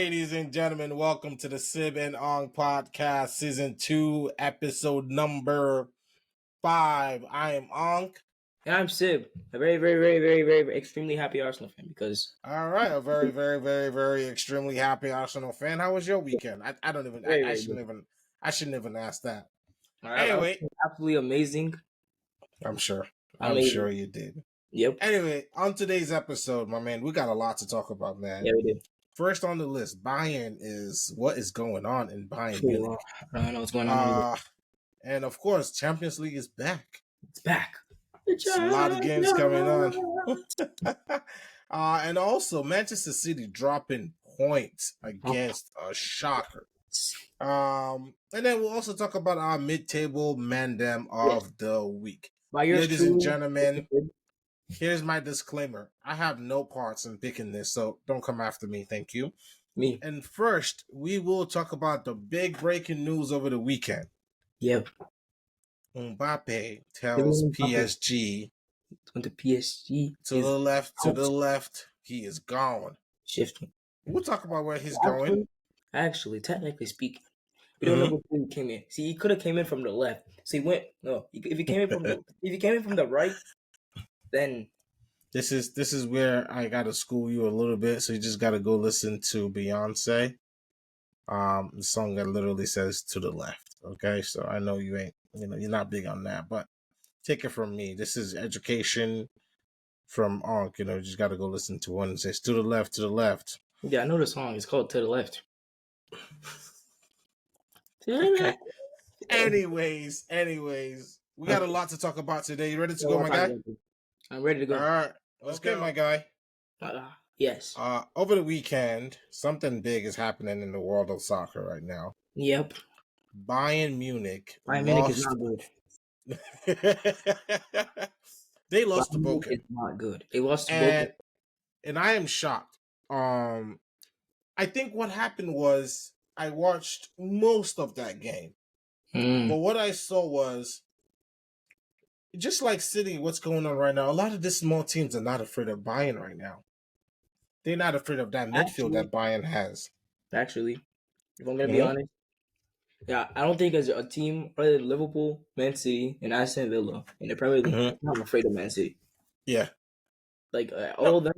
Ladies and gentlemen, welcome to the Sib and Ong podcast, season 2, episode number 5. I am Ong. And I'm Sib, a very extremely happy Arsenal fan because. All right, a very extremely happy Arsenal fan. How was your weekend? I don't even. I shouldn't even ask that. Anyway, absolutely amazing. I'm sure you did. Yep. Anyway, on today's episode, my man, we got a lot to talk about, man. Yeah, we did. First on the list, Bayern is what is going on in Bayern Munich. I don't know what's going on. And of course, Champions League is back. It's back. It's a lot of games coming on. And also, Manchester City dropping points against a shocker. And then we'll also talk about our mid-table Mandem of the week. Ladies and gentlemen, here's my disclaimer. I have no parts in picking this, so don't come after me. Thank you. Me. And first, we will talk about the big breaking news over the weekend. Yep. Mbappe tells PSG to PSG to the left, he is gone. Shifting. We'll talk about where he's going. Actually, technically speaking, we don't know where he came in. See, he could have came in from the left. So he went. No, if he came in from the right, then this is where I gotta school you a little bit. So you just gotta go listen to Beyonce. The song that literally says "to the left." Okay, so I know you ain't. You're not big on that, but take it from me. This is education from Onk. You just got to go listen to one that says to the left, to the left. Yeah, I know the song. It's called To the Left. Okay. Anyways, we got a lot to talk about today. You ready to go, my guy? I'm ready to go. All right, let's go, my guy. Yes. Over the weekend, something big is happening in the world of soccer right now. Yep. Bayern Munich is not good. They lost to Bochum. It's not good. They lost to Bochum. And I am shocked. I think what happened was I watched most of that game. But what I saw was, just like City, what's going on right now, a lot of the small teams are not afraid of Bayern right now. They're not afraid of that midfield that Bayern has. Actually, if I'm going to be honest, yeah, I don't think as a team, other than Liverpool, Man City, and Aston Villa in the Premier League, I'm afraid of Man City. Yeah, like all of them.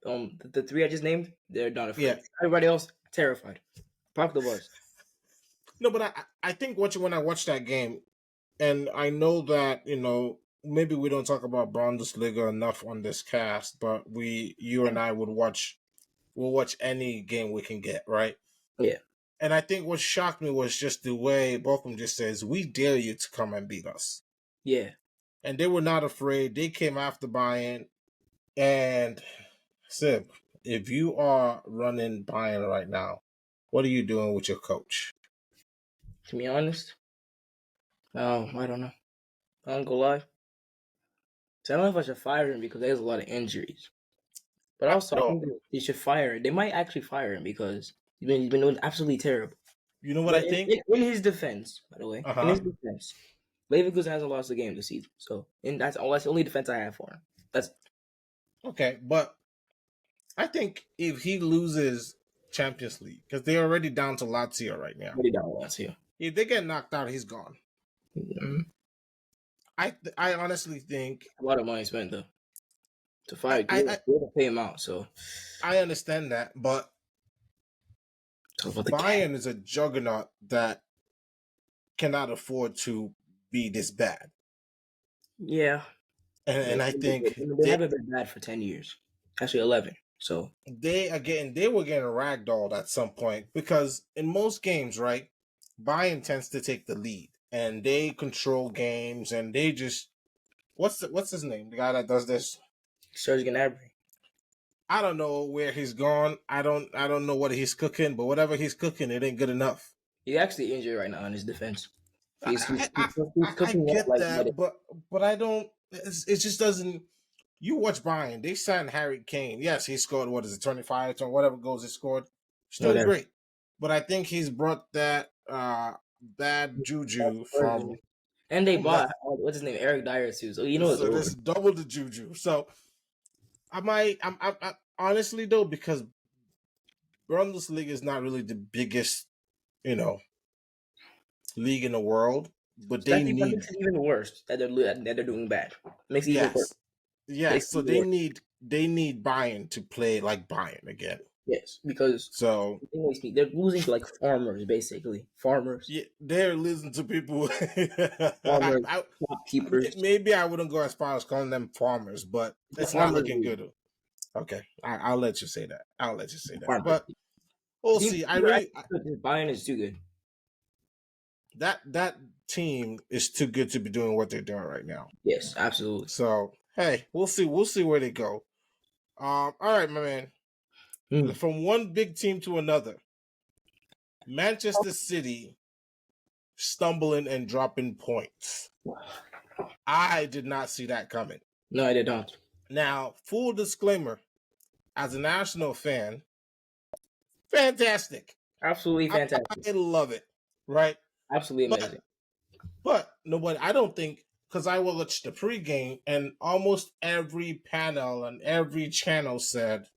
The three I just named, they're not afraid. Yeah. Everybody else terrified. Park the bus. No, but I think when I watched that game, and I know that maybe we don't talk about Bundesliga enough on this cast, but you and I we'll watch any game we can get, right? Yeah. And I think what shocked me was just the way Bochum just says, "We dare you to come and beat us." Yeah. And they were not afraid. They came after Bayern. And Sib, if you are running Bayern right now, what are you doing with your coach? To be honest, I don't know. I don't go lie. So I don't know if I should fire him because there's a lot of injuries. But also, I think they should fire him. They might actually fire him because he's been doing absolutely terrible. You know what I think? In his defense, by the way, in his defense, Leverkusen hasn't lost a game this season. So, that's the only defense I have for him. That's okay. But I think if he loses Champions League, because they're already down to Lazio right now. Already down to Lazio. If they get knocked out, he's gone. Mm-hmm. I honestly think a lot of money spent though to fire. They to pay him out. So I understand that, but Bayern is a juggernaut that cannot afford to be this bad. Yeah, and I think they haven't been bad for 10 years. Actually, 11. So they were getting ragdolled at some point because in most games, right, Bayern tends to take the lead and they control games and they just what's his name? The guy that does this, Serge Gnabry. I don't know where he's gone. I don't know what he's cooking, but whatever he's cooking, it ain't good enough. He's actually injured right now in his defense. I get that, but I don't. It just doesn't. You watch Bayern. They signed Harry Kane. Yes, he scored. 25 or whatever goals he scored. Still great, but I think he's brought that bad juju from. And they bought what's his name, Eric Dyer too. So so this double the juju. So I'm honestly though, because Bundesliga is not really the biggest, you know, league in the world, but So they that need makes it even worse that they're doing bad. Makes it even worse. yes, yes. Makes it So even worse. they need Bayern to play like Bayern again. Yes, because So the thing makes me they're losing to like farmers basically. Farmers, yeah, they're listening to people. farmers, shopkeepers. Maybe I wouldn't go as far as calling them farmers, but It's a it's not farmers looking league. good. Okay, I'll let you say that. I'll let you say that. Farmers But league. we'll Team see. you're actually good. Bayern is too good. That team is too good to be doing what they're doing right now. Yes, absolutely. So hey, we'll see. We'll see where they go. All right, my man. Hmm. From one big team to another, Manchester City stumbling and dropping points. I did not see that coming. No, I did not. Now, full disclaimer, as a national fan, fantastic. Absolutely fantastic. I love it, right? Absolutely But amazing. nobody. I don't think because I watched the pregame and almost every panel and every channel said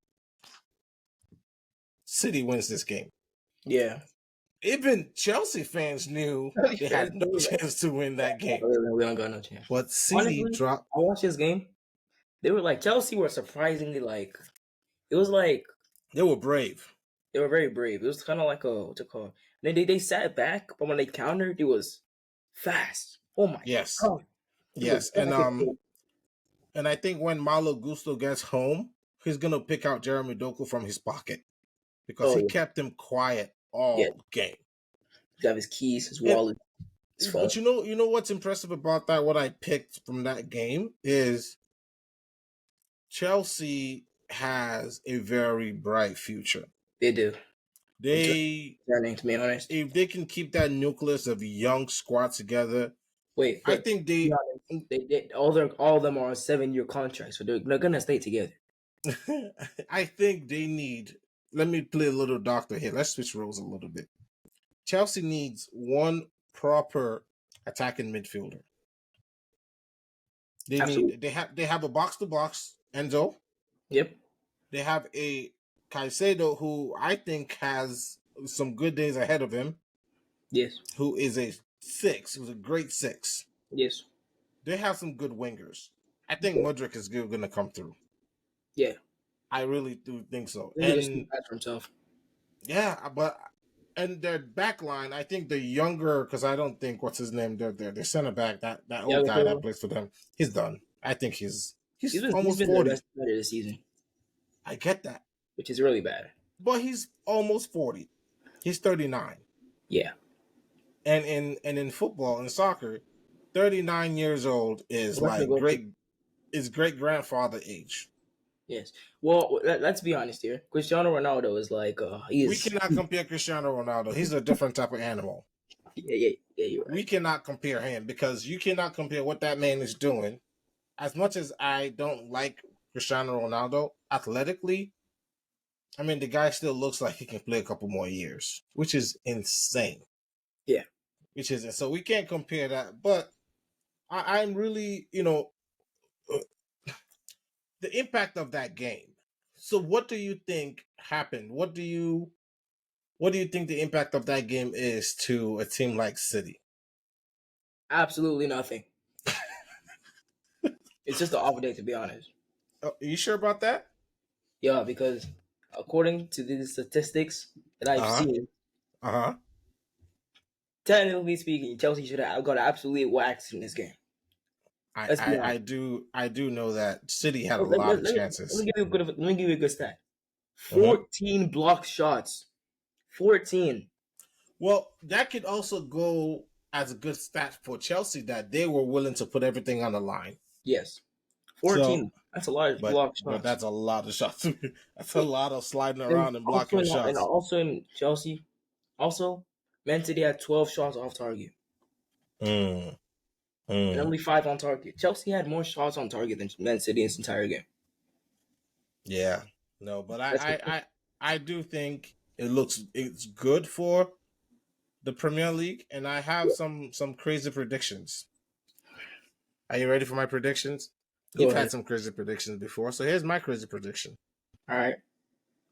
City wins this game. Yeah. Even Chelsea fans knew they had no chance to win that game. We don't got no chance. But City Honestly, dropped. I watched this game. They were like Chelsea were surprisingly like it was like They were brave. they were very brave. It was kind of like a what's it called? They sat back, but when they countered, it was fast. Oh my Yes, god! It was yes, fast. and I think when Malo Gusto gets home, he's gonna pick out Jeremy Doku from his pocket because Oh he yeah, kept him quiet yeah. all game. He got his keys, his And wallet, his phone. but you know what's impressive about that? What I picked from that game is Chelsea has a very bright future. They do. It's They concerning to be honest. if they can keep that nucleus of young squad together, Wait, I but to think be honest, they all of them are on 7-year contracts, so they're gonna stay together. I think they need. Let me play a little doctor here. Let's switch roles a little bit. Chelsea needs one proper attacking midfielder. Absolutely. They have a box to box Enzo. Yep. They have a Caicedo who I think has some good days ahead of him. Yes. Who is a six? Who's a great six. Yes. They have some good wingers. I think Mudryk is going to come through. Yeah. I really do think so. He just And bad for himself. yeah, but and their back line, I think the younger, because I don't think what's his name, their center back, that Yeah, old guy that plays for them, he's done. I think he's he's almost been the 40. best player this season, I get that, which is really bad. but he's almost 40. He's 39, Yeah. and in football and soccer, 39 years old is Let's like go. great grandfather age. Yes. Well, let's be honest here. Cristiano Ronaldo is like We cannot compare Cristiano Ronaldo. He's a different type of animal. yeah. You're We right. cannot compare him because you cannot compare what that man is doing. As much as I don't like Cristiano Ronaldo athletically, I mean the guy still looks like he can play a couple more years, which is insane. Yeah. Which is so we can't compare that. But I'm really, the impact of that game. So what do you think happened? What do you think the impact of that game is to a team like City? Absolutely nothing. It's just an awful day to be honest. Are you sure about that? Yeah, because according to the statistics that I've Uh huh. seen, Uh huh. technically speaking, Chelsea should have got absolutely waxed in this game. Let's be honest. I do know that City had a Let, lot let, of let me, let me chances. give you let me give you a good stat. Mm-hmm. 14 blocked shots. 14. Well, that could also go as a good stat for Chelsea that they were willing to put everything on the line. Yes. So, 14. That's a lot of but blocked shots. that's a lot of shots. That's a lot of sliding And around and also blocking and shots. also in Chelsea, also Man City had 12 shots off target Mm, and mm, only 5 on target. Chelsea had more shots on target than Man City in this entire game. yeah, no, but That's I do think it's good for the Premier League, and I have some crazy predictions. Are you ready for my predictions? Go You've had ahead. some crazy predictions before, so here's my crazy prediction. All right.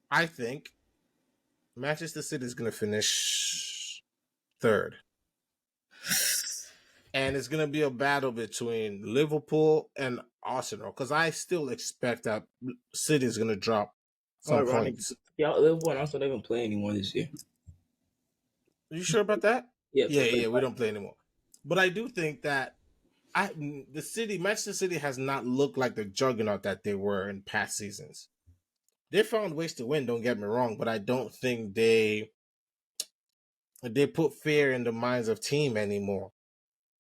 I think Manchester City is going to finish third. And it's going to be a battle between Liverpool and Arsenal because I still expect that City is going to drop some Ironic. points. Yeah, Liverpool and Arsenal don't even play anymore this year. Are you sure about that? Yeah, Yeah, we don't play anymore. But I do think that Manchester City has not looked like the juggernaut that they were in past seasons. They found ways to win, don't get me wrong, but I don't think they put fear in the minds of team anymore.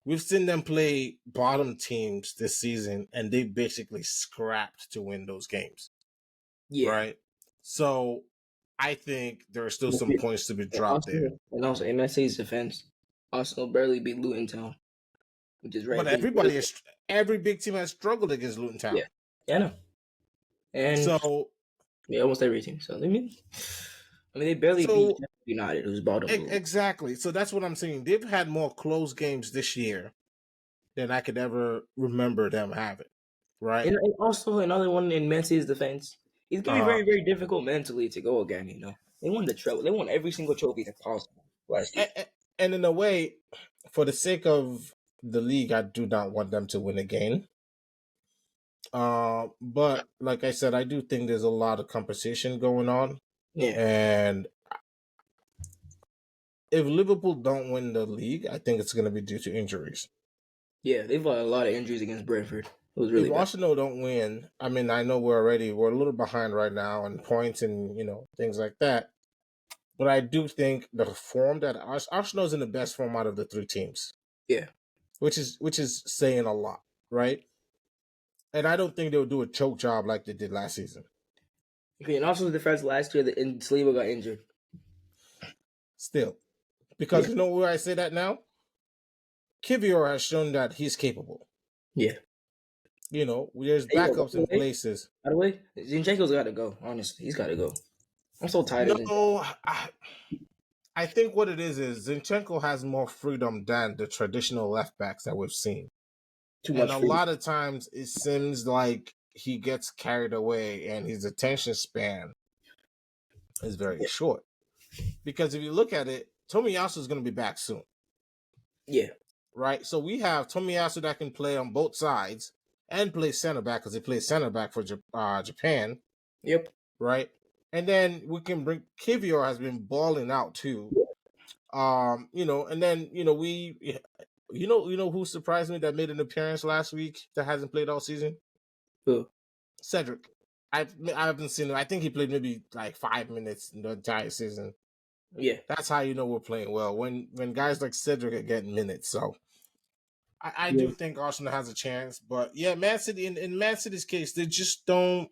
We've seen them play bottom teams this season, and they basically scrapped to win those games. yeah. Right? So I think there are still some points to be dropped there. And also, in MSA's defense, Arsenal barely beat Luton Town, which is But every big team has struggled against Luton Town. Yeah, I know. And so almost every team. So they barely beat United, who's bottom. Exactly. So that's what I'm saying. They've had more close games this year than I could ever remember them having. Right. And also another one in Man City's defense. It's gonna be very, very difficult mentally to go again. They won the trophy. They won every single trophy that's possible last year. And in a way, for the sake of the league, I do not want them to win again. But like I said, I do think there's a lot of competition going on. Yeah. And if Liverpool don't win the league, I think it's going to be due to injuries. Yeah, they've got a lot of injuries against Brentford. It was really if Arsenal don't win, I mean, I know we're a little behind right now in points and things like that. But I do think the form that Arsenal's in the best form out of the three teams. Yeah, which is saying a lot, right? And I don't think they'll do a choke job like they did last season. Okay, and also the defense last year, Saliba got injured. Still, because you know where I say that now? Kivior has shown that he's capable. Yeah. There's backups in places. By the way, Zinchenko's got to go. Honestly, he's got to go. I'm so tired of Zinchenko. I think what it is Zinchenko has more freedom than the traditional left backs that we've seen. And a lot of times it seems like he gets carried away and his attention span is very short. Because if you look at it, Tomiyasu is going to be back soon. Yeah. Right? So we have Tomiyasu that can play on both sides and play center back because he plays center back for Japan. Yep. Right? And then we can bring Kivior has been balling out too. And then who surprised me that made an appearance last week that hasn't played all season? Who? Cedric. I haven't seen him. I think he played maybe like 5 minutes in the entire season. Yeah. That's how you know we're playing well. When guys like Cedric are getting minutes. So I do think Arsenal has a chance. But yeah, Man City, in Man City's case, they just don't.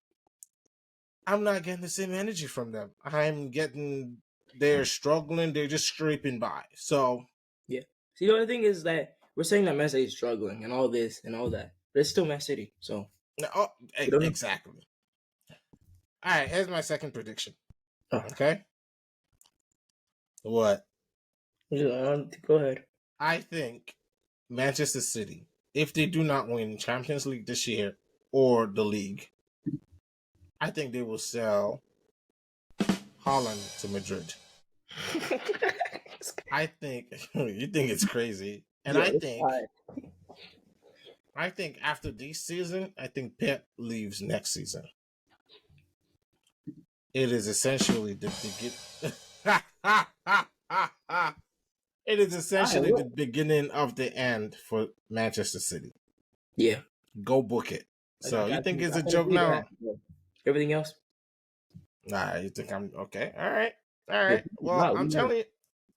I'm not getting the same energy from them. They're struggling. They're just scraping by. So yeah. See, the only thing is that we're saying that Man City is struggling and all this and all that, but it's still Man City. So exactly. All right, here's my second prediction. Okay. What? Go ahead. I think Manchester City, if they do not win Champions League this year or the league, I think they will sell Haaland to Madrid. I think you think it's crazy, and I think after this season, I think Pep leaves next season. It is essentially the beginning of the end for Manchester City. Yeah. Go book it. So you think it's a joke now? Everything else? Nah, you think I'm okay? All right. Well,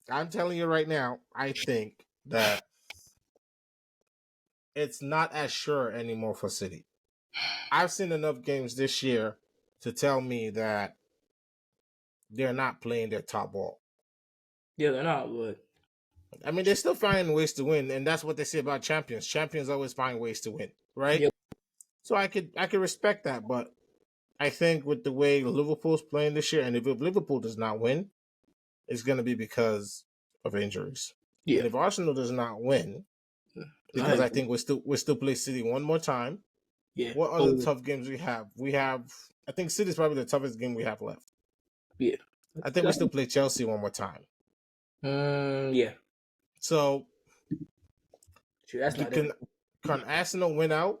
I'm telling you right now, I think that it's not as sure anymore for City. I've seen enough games this year to tell me that they're not playing their top ball. Yeah, they're not, but I mean, they're still finding ways to win, and that's what they say about champions. Champions always find ways to win, right? Yep. So I could respect that, but I think with the way Liverpool's playing this year, and if Liverpool does not win, it's going to be because of injuries. Yeah. And if Arsenal does not win, because I think we still play City one more time. Yeah. What other tough games we have? I think City's probably the toughest game we have left. Yeah. I think we still play Chelsea one more time. Yeah. So Sure, that's not can difficult. Arsenal win out?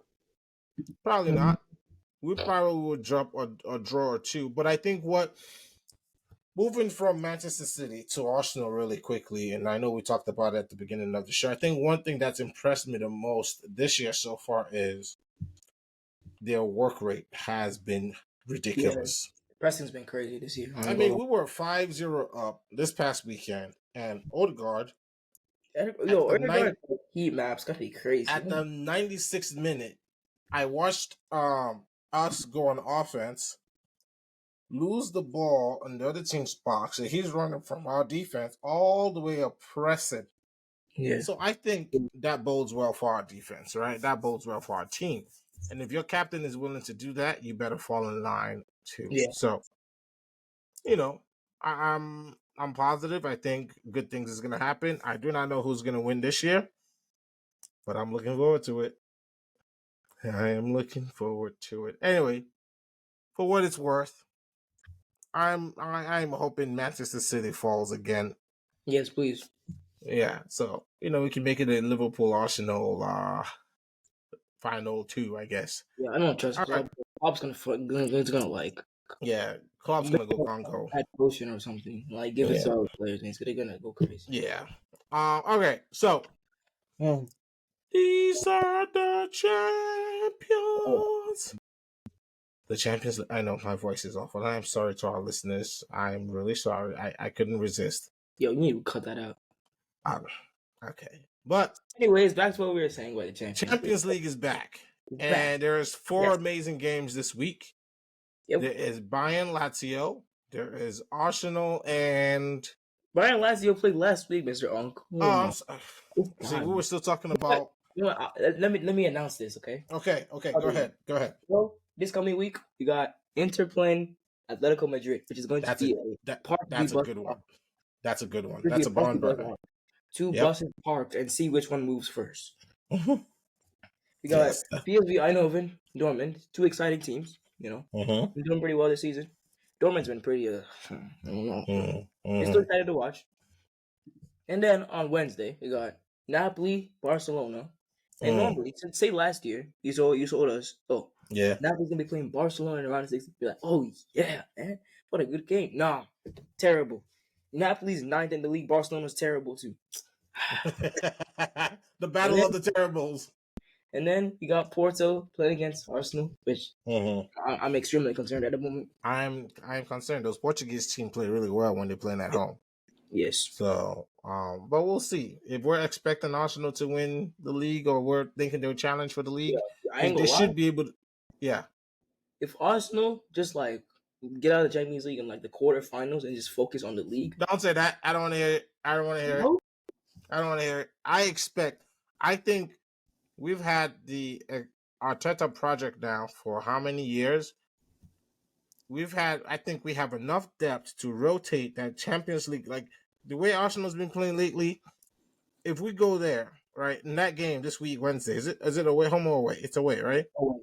Probably not. We probably will drop a draw or two. But I think moving from Manchester City to Arsenal really quickly, and I know we talked about it at the beginning of the show. I think one thing that's impressed me the most this year so far is their work rate has been Yeah, ridiculous. pressing's been crazy this year. I mean, we were 5-0 up this past weekend, and Odegaard at Yo, the Erdogan heat maps gotta be crazy. at the 96th minute, I watched us go on offense, lose the ball in the other team's box, and he's running from our defense all the way up pressing. Yeah. So I think that bodes well for our defense, right? That bodes well for our team. And if your captain is willing to do that, you better fall in line too. Yeah. So, you know, I'm positive. I think good things is gonna happen. I do not know who's gonna win this year, but I'm looking forward to it. I am looking forward to it. Anyway, for what it's worth, I'm hoping Manchester City falls again. Yes, please. Yeah, so we can make it a Liverpool Arsenal final two, I guess. Yeah, I don't trust All right. Klopp. Klopp's gonna like Yeah, Klopp's gonna go Congo. add potion or something. Like give it Yeah. to our players, and they're gonna go crazy. Yeah. Okay. So these are the champions. The champions. I know my voice is awful. I'm sorry to our listeners. I'm really sorry. I couldn't resist. Yo, you need to cut that out. Okay. But anyways, back to what we were saying about the Champions League is back. And there's four amazing games this week. Yep. There is Bayern Lazio. There is Arsenal and Bayern Lazio played last week, Mr. Uncle. Oh, I'm sorry. See, we were still talking about. You know what? Let me announce this, okay? Okay. Go ahead. So this coming week, we got Inter playing Atletico Madrid, which is going to be that's a good one. That's a good one. That's a barn burner. Two buses parked and see which one moves first. We got PSV Eindhoven, Dortmund, two exciting teams. They're doing pretty well this season. Dortmund's been pretty. I don't know. It's still excited to watch. And then on Wednesday, we got Napoli, Barcelona. And normally, since say last year, you told us, Napoli's gonna be playing Barcelona in around the 60th. Be like, oh yeah, man, what a good game. Nah, terrible. Napoli's 9th in the league. Barcelona's terrible too. The battle of the terribles. And then you got Porto playing against Arsenal, which I'm extremely concerned at the moment. I'm concerned. Those Portuguese teams play really well when they're playing at home. Yes. So, but we'll see. If we're expecting Arsenal to win the league, or we're thinking they'll challenge for the league, they should be able to. Yeah. If Arsenal just like get out of the Champions League in like the quarterfinals and just focus on the league. Don't say that. I don't want to hear it. I don't want to hear it. I think we've had the Arteta project now for how many years? I think we have enough depth to rotate that Champions League. Like the way Arsenal's been playing lately, if we go there, right, in that game this week, Wednesday, is it away, home or away? It's away, right? Away.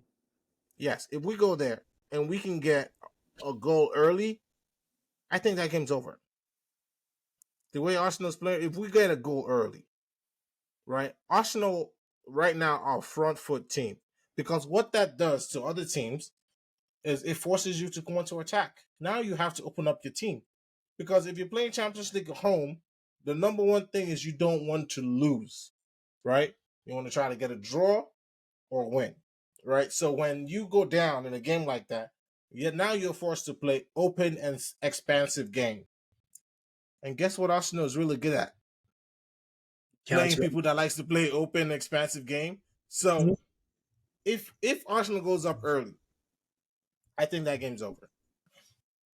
Yes. If we go there and we can get a goal early, I think that game's over. The way Arsenal's playing, if we get a goal early, right, Arsenal right now are a front foot team. Because what that does to other teams is it forces you to go into attack. Now you have to open up your team. Because if you're playing Champions League at home, the number one thing is you don't want to lose, right? You want to try to get a draw or win, right? So when you go down in a game like that, now you're forced to play open and expansive game. And guess what Arsenal is really good at? Playing people that likes to play open, expansive game. So if Arsenal goes up early, I think that game's over.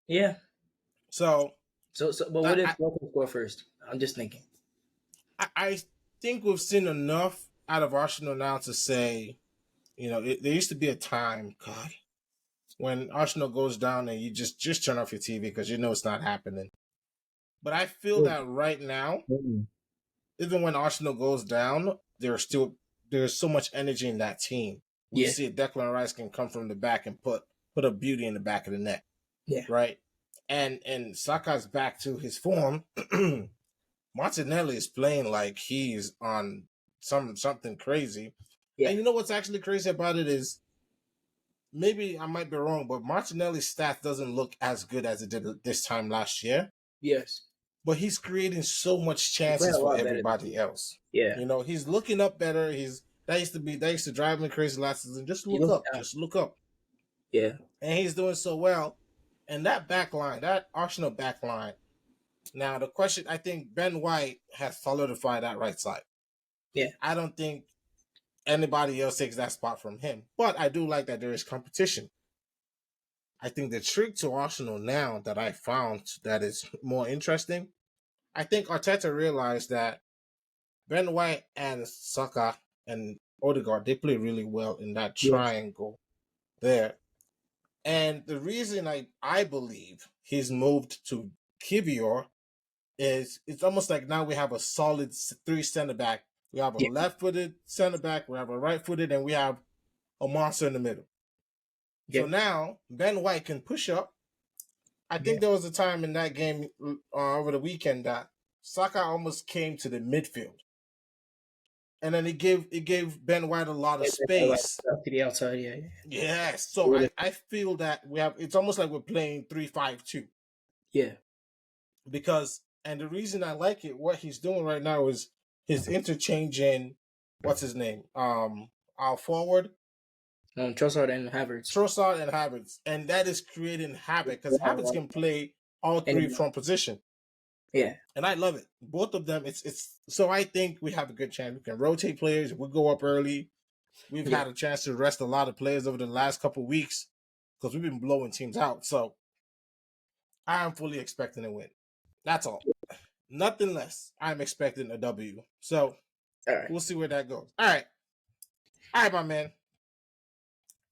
Yeah. So but what if Dortmund score first? I'm just thinking. I think we've seen enough out of Arsenal now to say, there used to be a time, God, when Arsenal goes down and you just turn off your TV because it's not happening. But I feel that right now, even when Arsenal goes down, there's so much energy in that team. You see Declan Rice can come from the back and put a beauty in the back of the net. Yeah. Right? and Saka's back to his form. Martinelli is playing like he's on something crazy. Yeah. And you know what's actually crazy about it is, maybe I might be wrong, but Martinelli's stats doesn't look as good as it did this time last year. Yes. But he's creating so much He's playing chances a for lot better. everybody else. Yeah. You know, he's looking up better. That used to drive me crazy last season. Just look up. down. Just look up. Yeah. And he's doing so well. And that back line, that Arsenal back line. Now the question, I think Ben White has solidified that right side. Yeah. I don't think anybody else takes that spot from him. But I do like that there is competition. I think the trick to Arsenal now that I found that is more interesting, I think Arteta realized that Ben White and Saka and Odegaard, they play really well in that triangle there. And the reason I believe he's moved to Kivior is it's almost like now we have a solid 3 center back. We have a left-footed center back, we have a right-footed, and we have a monster in the middle. So now Ben White can push up. I think there was a time in that game over the weekend that Saka almost came to the midfield. And then it gave Ben White a lot of space. To the outside, yeah. Yes. So I feel that it's almost like we're playing 3-5-2. Yeah. Because, and the reason I like it, what he's doing right now is his interchanging, what's his name? Our forward. Trossard and Havertz. And that is creating havoc because Havertz can play all three from position. Yeah. And I love it. Both of them, it's so I think we have a good chance. We can rotate players. We'll go up early. We've had a chance to rest a lot of players over the last couple of weeks because we've been blowing teams out. So I am fully expecting a win. That's all. Nothing less. I'm expecting a W. So we'll see where that goes. All right, my man.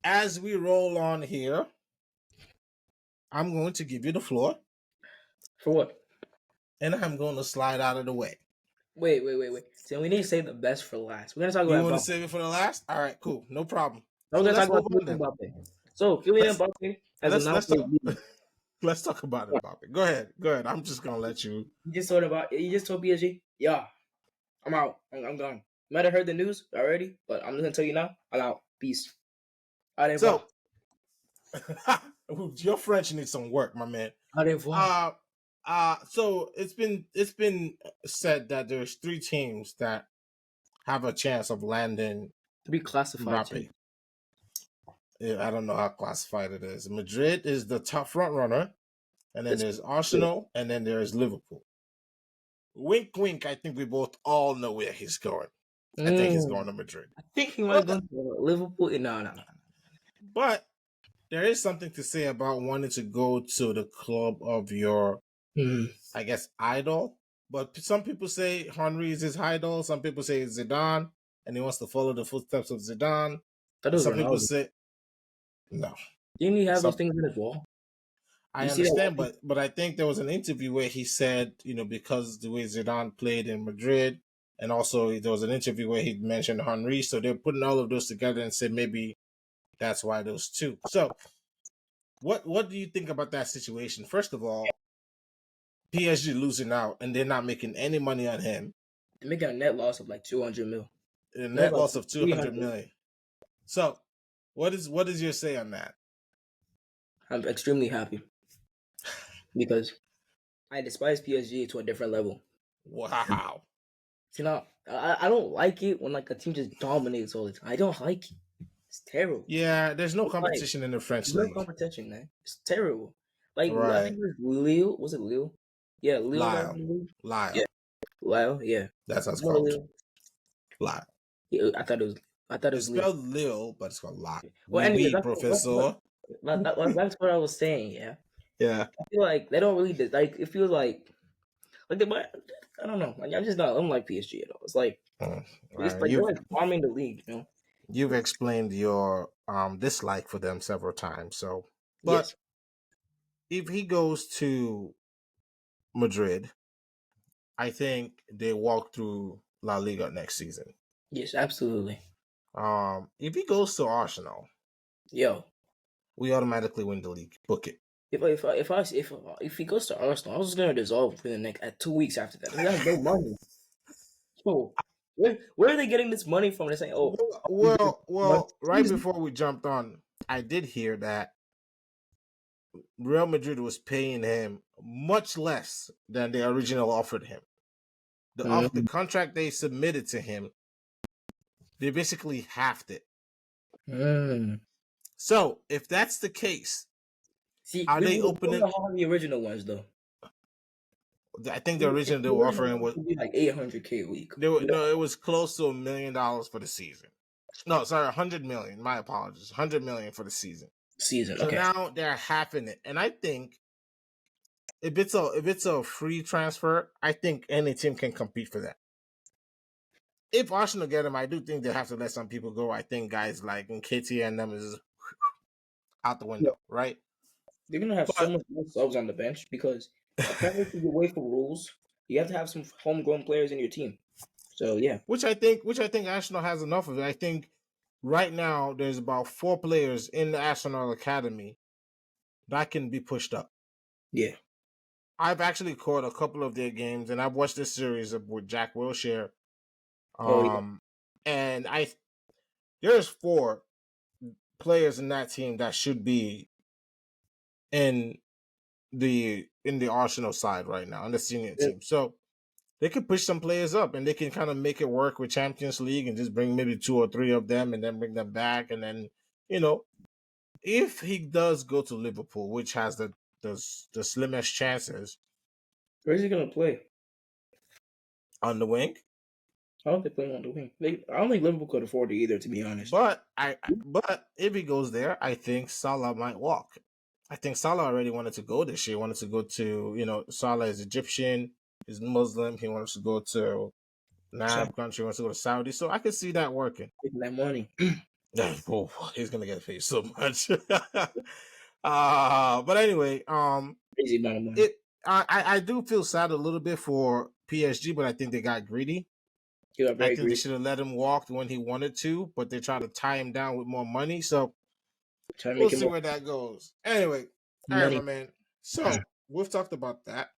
As we roll on here, I'm going to give you the floor. For what? And I'm going to slide out of the way. Wait. So we need to save the best for last. We're going to talk about You want to save it for the last? All right, cool. No problem. We're going to talk about Mbappe. So, Kylian Mbappe has announced let's talk about Mbappe. Go ahead. I'm just going to let you. You just told PSG? Yeah. I'm out. I'm gone. You might have heard the news already, but I'm just going to tell you now. I'm out. Peace. So, your French needs some work, my man. So it's been said that there's 3 teams that have a chance of landing 3 classified. Yeah, I don't know how classified it is. Madrid is the top front runner, and then there's Arsenal, and then there's Liverpool. Wink, wink. I think we both all know where he's going. I think he's going to Madrid. I think he might go to Liverpool. No. But there is something to say about wanting to go to the club of your, I guess, idol. But some people say Henry is his idol. Some people say it's Zidane, and he wants to follow the footsteps of Zidane. Some people say no. Didn't he have those things in his wall? I understand, but I think there was an interview where he said, because the way Zidane played in Madrid, and also there was an interview where he mentioned Henry, so they're putting all of those together and said maybe that's why those 2. So, what do you think about that situation? First of all, PSG losing out, and they're not making any money on him. They're making a net loss of like 200 mil. A net loss of 200 million. So, what is your say on that? I'm extremely happy because I despise PSG to a different level. Wow. I don't like it when like a team just dominates all the time. I don't like it. It's terrible. Yeah, there's no competition in the French league. No competition, man. It's terrible. Like right. I think it was Lille. Was it Lille? Yeah, Lille. Lyle. Yeah. Lyle. Yeah. That's how it's called. Lyle. Yeah, I thought it was spelled Lille, but it's called Lyle. Well, anyway, Professor. That's what I was saying. Yeah. Yeah. I feel like they don't really like. It feels like they might. I don't know. I'm just not. I don't like PSG at all. It's like they're like bombing the league. You've explained your dislike for them several times. So, but if he goes to Madrid, I think they walk through La Liga next season. Yes, absolutely. If he goes to Arsenal, we automatically win the league. Book it. If he goes to Arsenal, I was gonna dissolve within the next at 2 weeks after that. He has no money. So where are they getting this money from? They're saying, "Oh, one Right season." before we jumped on, I did hear that Real Madrid was paying him much less than the original offered him. The Mm, contract they submitted to him, they basically halved it. mm. So if that's the case, See, are they we don't opening? know how the original ones though. I think the If original they the were original offering ones was would be like 800K a week. they were no, it was close to $1 million for the season. No, sorry, 100 million. My apologies, 100 million for the season. Season. So Okay. now they're halving it, and I think if it's a free transfer, I think any team can compete for that. If Arsenal get him, I do think they have to let some people go. I think guys like Nketiah and them is out the Yeah. window, right? They're gonna have so But much more subs on the bench because apparently to get away from rules, you have to have some homegrown players in your team. So yeah, which I think Arsenal has enough of it. I think right now there's about 4 players in the Arsenal academy that can be pushed up. yeah. I've actually caught a couple of their games, and I've watched this series with Jack Wilshere. Oh yeah. Um, and there's 4 players in that team that should be in the Arsenal side right now, on the senior Yeah. team. So they could push some players up, and they can kind of make it work with Champions League, and just bring maybe 2 or 3 of them, and then bring them back, and then you know if he does go to Liverpool, which has the slimmest chances Where's he gonna play? on the wing. I don't think they play him on the wing. I don't think Liverpool could afford it either, to be honest. But if he goes there, I think Salah might walk. I think Salah already wanted to go this year. Wanted to go to Salah is Egyptian, is Muslim. He wants to go to an So Arab country. Wants to go to Saudi. So I could see that working. taking that money. Oh, he's gonna get paid so much. But anyway, Crazy amount of money. it I do feel sad a little bit for PSG, but I think they got greedy. You got I very think they greedy. should have let him walk when he wanted to, but they try to tie him down with more money. So Trying to we'll make it see more where that goes. Anyway, all right, my money. man. So we've talked about that.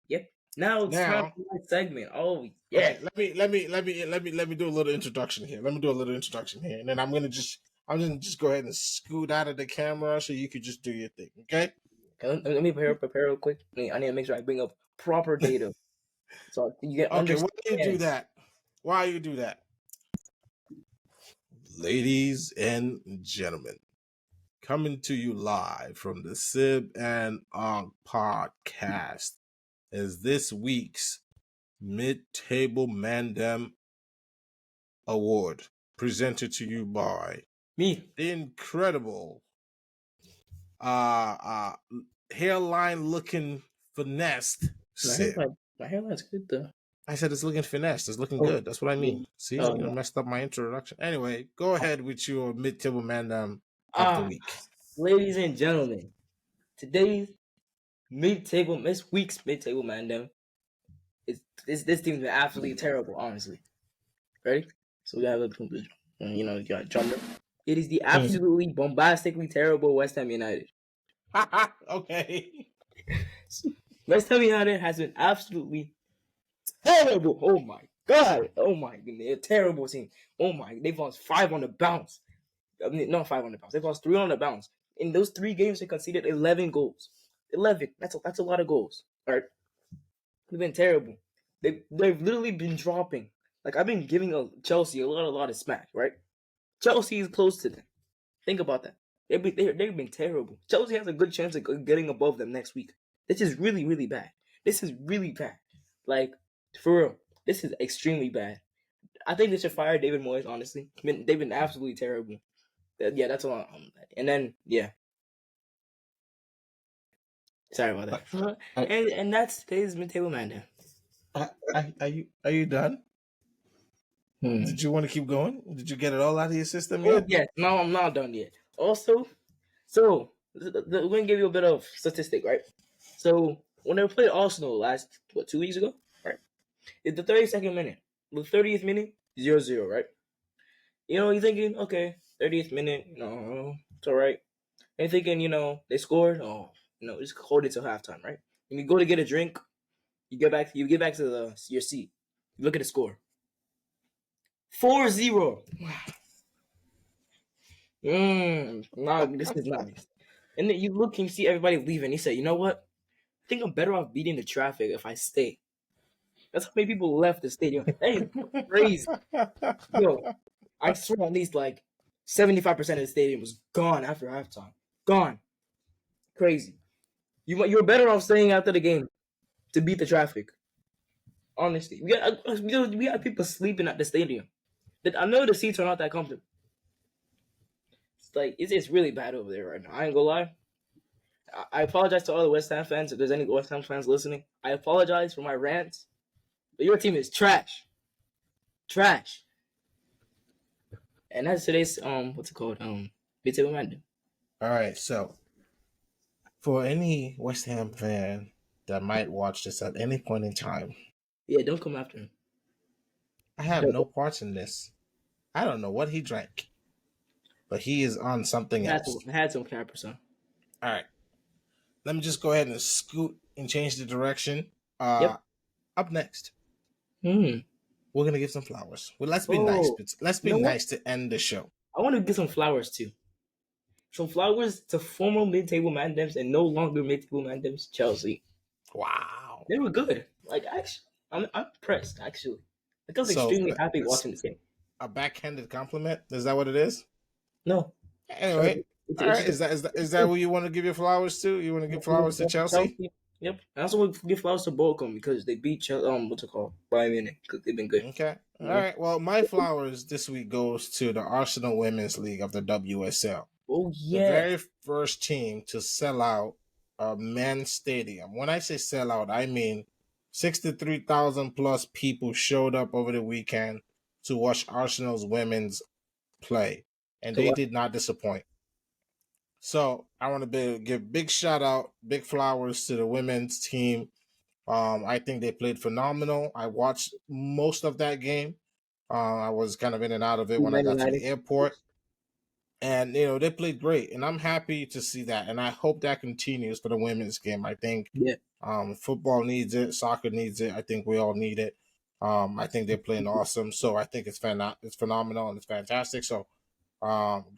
Yep. Now it's time Now, for my segment. Oh yeah. okay, let me do a little introduction here. Let me do a little introduction here, and then I'm gonna just go ahead and scoot out of the camera so you could just do your thing. Okay. Let me prepare real quick. I need to make sure I bring up proper data so you can Okay. Why do you do understand. that? Why you do that? Ladies and gentlemen, coming to you live from the Sib and Ong podcast is this week's Mid-Table Mandem Award, presented to you by Me. the incredible uh uh hairline looking finessed My Sib. hairline, my hairline's good though. I said it's looking finessed, it's looking Oh, good. That's what I yeah. mean. See, Oh no. messed up my introduction. Anyway, go ahead with your Mid-Table Mandem of the Ah, week. ladies and gentlemen, today's this week's mid-table mandem is this team's been absolutely terrible, honestly. Ready? So we have you got drummer. It is the absolutely bombastically terrible West Ham United. Okay. West Ham United has been absolutely terrible. Oh my god. Oh my goodness. They're a terrible team. Oh my, they've lost 5 on the bounce. I mean, not 5 on the bounce. They've lost 3 on the bounce. In those 3 games, they conceded 11 goals. 11. That's a lot of goals. All right. They've been terrible. They've literally been dropping. Like I've been giving Chelsea a lot of smack, right? Chelsea is close to them. Think about that. They've been terrible. Chelsea has a good chance of getting above them next week. This is really really bad. This is really bad. Like for real, this is extremely bad. I think they should fire David Moyes. Honestly, they've been absolutely terrible. Yeah, that's a lot. And then yeah, sorry about that. I, And that's today's mid-table man. are you done? Hmm. Did you want to keep going? Did you get it all out of your system Oh yet? yes, no, I'm not done yet. Also, so we're gonna give you a bit of statistic, right? So when they played Arsenal last 2 weeks ago, right? It's the 32nd minute, the 30th minute, 0-0, right? You're thinking, okay, 30th minute, no, it's all right. And you're thinking, they scored. Oh, just hold it till halftime, right? When you go to get a drink, you get back to your seat. You look at the score. 4-0. No, this is nice. And then you look and you see everybody leaving. He said, "You know what? I think I'm better off beating the traffic if I stay." That's how many people left the stadium. That is crazy. Yo, I swear at least like 75% of the stadium was gone after halftime. Gone. Crazy. You're better off staying after the game to beat the traffic. Honestly, we got people sleeping at the stadium. I know the seats are not that comfortable. It's like it's really bad over there right now. I ain't gonna lie. I apologize to all the West Ham fans. If there's any West Ham fans listening, I apologize for my rants. But your team is trash, trash. And that's today's what's it called Midtable Mandem. All right, so for any West Ham fan that might watch this at any point in time, Yeah, don't come after him. I have no parts in this. I don't know what he drank, but he is on something else. Had some capper, son. All right, let me just go ahead and scoot and change the direction. Yep. Up next, Hmm. we're gonna give some flowers. Well, let's be nice. Let's be nice to end the show. I want to give some flowers too. Some flowers to former mid-table Mandems and no longer mid-table Mandems, Chelsea. Wow. They were good. Like, actually, I'm impressed, actually. Like, I was extremely happy watching this game. A backhanded compliment? Is that what it is? No. Anyway, all right. Is that who you want to give your flowers to? You want to give flowers to Chelsea? Yep. I also want to give flowers to Bochum because they beat what's it called? Bayern Munich. They've been good. Okay. All right. Well, my flowers this week goes to the Arsenal Women's League of the WSL. Oh yeah. The very first team to sell out a men's stadium. When I say sell out, I mean 63,000 plus people showed up over the weekend to watch Arsenal's women's play, and they did not disappoint. So I want to give big shout out, big flowers to the women's team. I think they played phenomenal. I watched most of that game. I was kind of in and out of it when I got to the airport. And, they played great. And I'm happy to see that. And I hope that continues for the women's game. I think football needs it. Soccer needs it. I think we all need it. I think they're playing awesome. So I think it's phenomenal and it's fantastic. So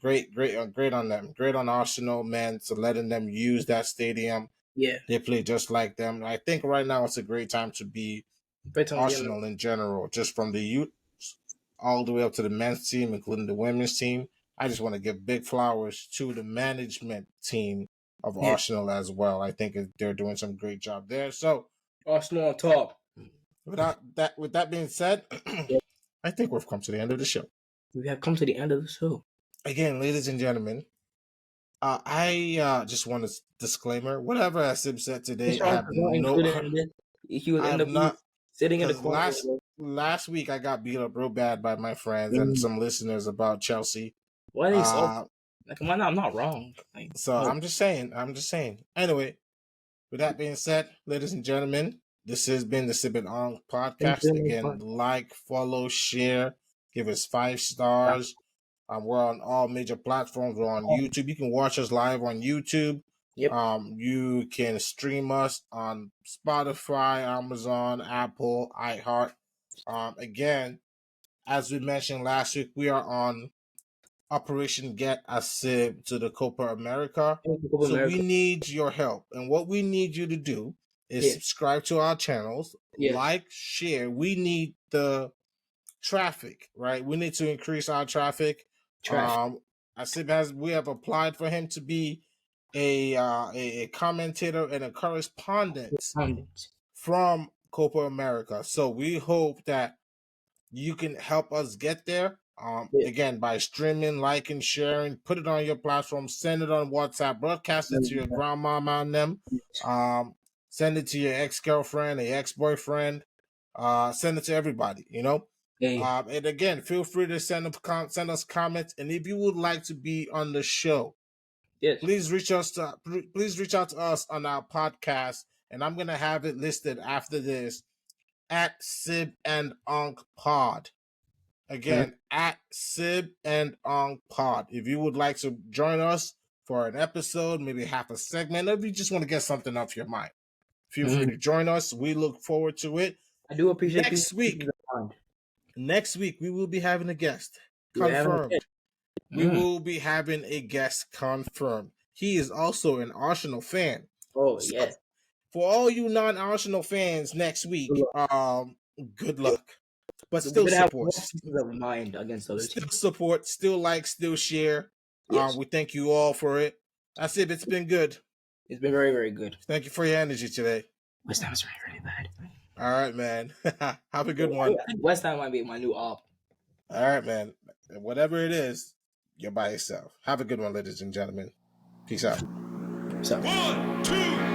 great on them. Great on Arsenal, man, to letting them use that stadium. Yeah. They play just like them. I think right now it's a great time to be Arsenal in general, just from the youth all the way up to the men's team, including the women's team. I just want to give big flowers to the management team of Arsenal as well. I think they're doing some great job there. So Arsenal on top. With that being said, I think we've come to the end of the show. We have come to the end of the show. Again, ladies and gentlemen, I just want a disclaimer. Whatever Asib said today, I have he would end up sitting in the corner. Last week, I got beat up real bad by my friends and some listeners about Chelsea. Why are they so? Like, I'm not wrong. I'm just saying. Anyway, with that being said, ladies and gentlemen, this has been the Sib and On podcast. Again, like, follow, share, give us 5 stars. We're on all major platforms. We're on YouTube. You can watch us live on YouTube. Yep. You can stream us on Spotify, Amazon, Apple, iHeart. Again, as we mentioned last week, we are on Operation Get Asib to the Copa America. We need your help. And what we need you to do is subscribe to our channels, like, share. We need the traffic, right? We need to increase our traffic. Asib we have applied for him to be a commentator and a correspondent from Copa America. So we hope that you can help us get there. Again, by streaming, liking, sharing, put it on your platform, send it on WhatsApp, broadcast it to your grandmama and them, send it to your ex-girlfriend, your ex-boyfriend, send it to everybody, and again, feel free to send us comments, and if you would like to be on the show, please reach out to us on our podcast, and I'm gonna have it listed after this at Sib and Onk Pod. Again, at Sib and Onk Pod. If you would like to join us for an episode, maybe half a segment, or if you just want to get something off your mind, feel free Mhm. to join us. We look forward to it. I do appreciate you. Next week, we will be having a guest You're having a confirmed. kid. We will be having a guest confirmed. He is also an Arsenal fan. Oh, So, yeah. for all you non-Arsenal fans next week, good luck. But We still better have support. more pieces of mind against other Still teams. support, still like, still share. Yes. We thank you all for it. That's it. It's been good. It's been very, very good. Thank you for your energy today. West Ham is really, really bad. All right, man. Have a good one. I think West Ham might be my new op. All right, man. Whatever it is, you're by yourself. Have a good one, ladies and gentlemen. Peace out. So. 1, 2,